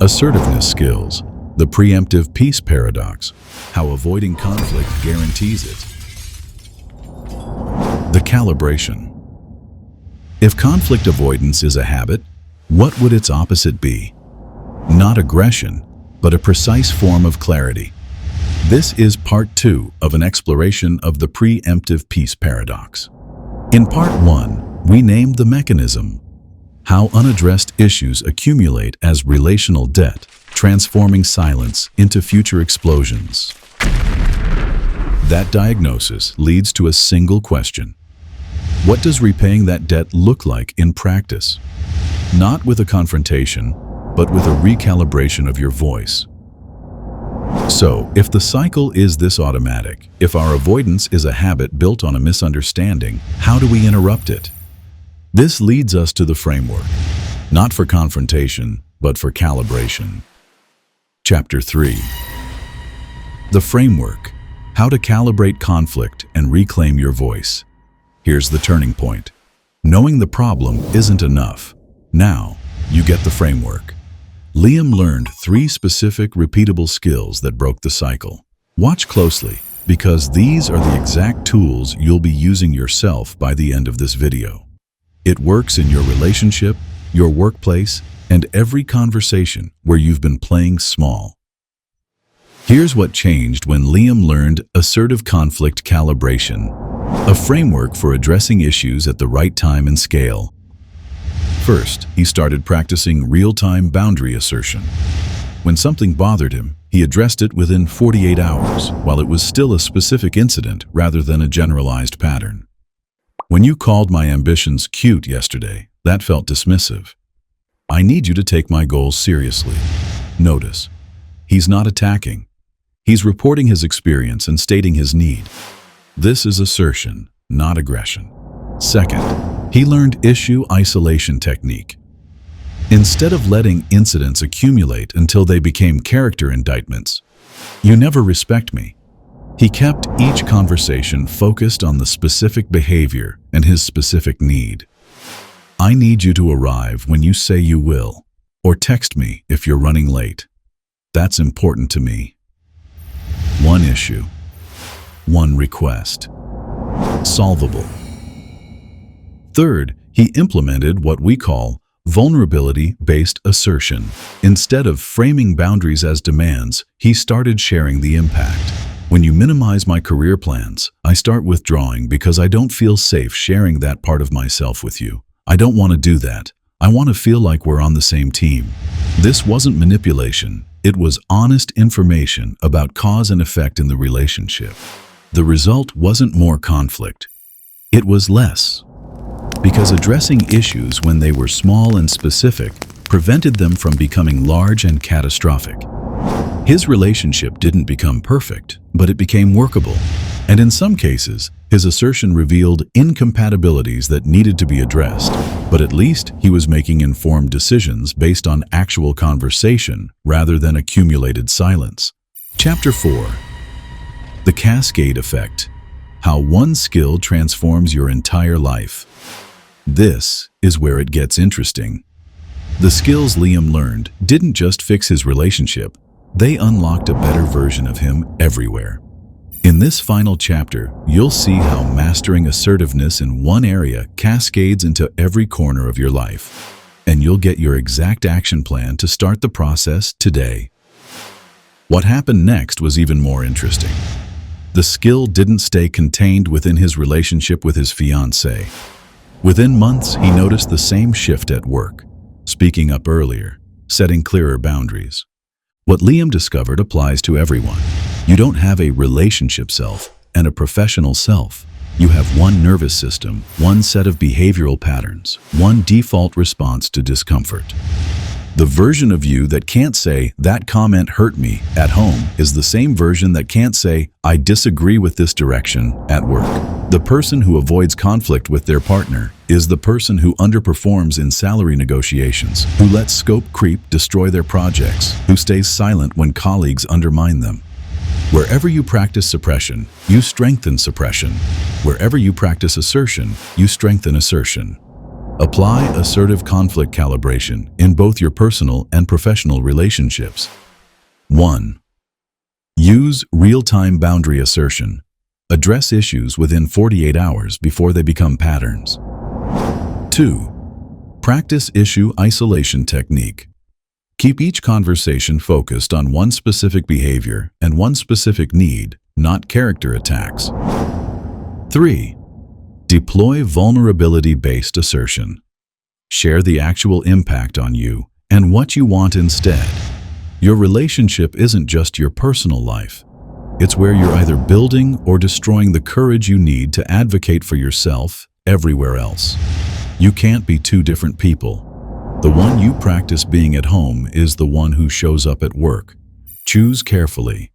Assertiveness skills, the preemptive peace paradox, how avoiding conflict guarantees it. The calibration. If conflict avoidance is a habit, what would its opposite be? Not aggression, but a precise form of clarity. This is part 2 of an exploration of the preemptive peace paradox. In part 1, we named the mechanism, how unaddressed issues accumulate as relational debt, transforming silence into future explosions. That diagnosis leads to a single question. What does repaying that debt look like in practice? Not with a confrontation, but with a recalibration of your voice. So, if the cycle is this automatic, if our avoidance is a habit built on a misunderstanding, how do we interrupt it? This leads us to the framework, not for confrontation, but for calibration. Chapter 3. The framework, how to calibrate conflict and reclaim your voice. Here's the turning point. Knowing the problem isn't enough. Now, you get the framework. Liam learned 3 specific, repeatable skills that broke the cycle. Watch closely, because these are the exact tools you'll be using yourself by the end of this video. It works in your relationship, your workplace, and every conversation where you've been playing small. Here's what changed when Liam learned assertive conflict calibration, a framework for addressing issues at the right time and scale. First, he started practicing real-time boundary assertion. When something bothered him, he addressed it within 48 hours, while it was still a specific incident rather than a generalized pattern. When you called my ambitions cute yesterday, that felt dismissive. I need you to take my goals seriously. Notice, he's not attacking. He's reporting his experience and stating his need. This is assertion, not aggression. Second, he learned issue isolation technique. Instead of letting incidents accumulate until they became character indictments, "You never respect me," he kept each conversation focused on the specific behavior and his specific need. "I need you to arrive when you say you will, or text me if you're running late. That's important to me." One issue, one request. Solvable. Third, he implemented what we call vulnerability-based assertion. Instead of framing boundaries as demands, he started sharing the impact. "When you minimize my career plans, I start withdrawing because I don't feel safe sharing that part of myself with you. I don't want to do that. I want to feel like we're on the same team." This wasn't manipulation. It was honest information about cause and effect in the relationship. The result wasn't more conflict. It was less. Because addressing issues when they were small and specific prevented them from becoming large and catastrophic. His relationship didn't become perfect, but it became workable. And in some cases, his assertion revealed incompatibilities that needed to be addressed. But at least he was making informed decisions based on actual conversation rather than accumulated silence. Chapter 4. The Cascade Effect. How one skill transforms your entire life. This is where it gets interesting. The skills Liam learned didn't just fix his relationship, they unlocked a better version of him everywhere. In this final chapter, you'll see how mastering assertiveness in one area cascades into every corner of your life. And you'll get your exact action plan to start the process today. What happened next was even more interesting. The skill didn't stay contained within his relationship with his fiancée. Within months, he noticed the same shift at work, speaking up earlier, setting clearer boundaries. What Liam discovered applies to everyone. You don't have a relationship self and a professional self. You have one nervous system, one set of behavioral patterns, one default response to discomfort. The version of you that can't say, "That comment hurt me," at home is the same version that can't say, "I disagree with this direction," at work. The person who avoids conflict with their partner is the person who underperforms in salary negotiations, who lets scope creep destroy their projects, who stays silent when colleagues undermine them. Wherever you practice suppression, you strengthen suppression. Wherever you practice assertion, you strengthen assertion. Apply assertive conflict calibration in both your personal and professional relationships. 1. Use real-time boundary assertion. Address issues within 48 hours before they become patterns. 2. Practice issue isolation technique. Keep each conversation focused on one specific behavior and one specific need, not character attacks. 3. Deploy vulnerability-based assertion. Share the actual impact on you and what you want instead. Your relationship isn't just your personal life. It's where you're either building or destroying the courage you need to advocate for yourself everywhere else. You can't be two different people. The one you practice being at home is the one who shows up at work. Choose carefully.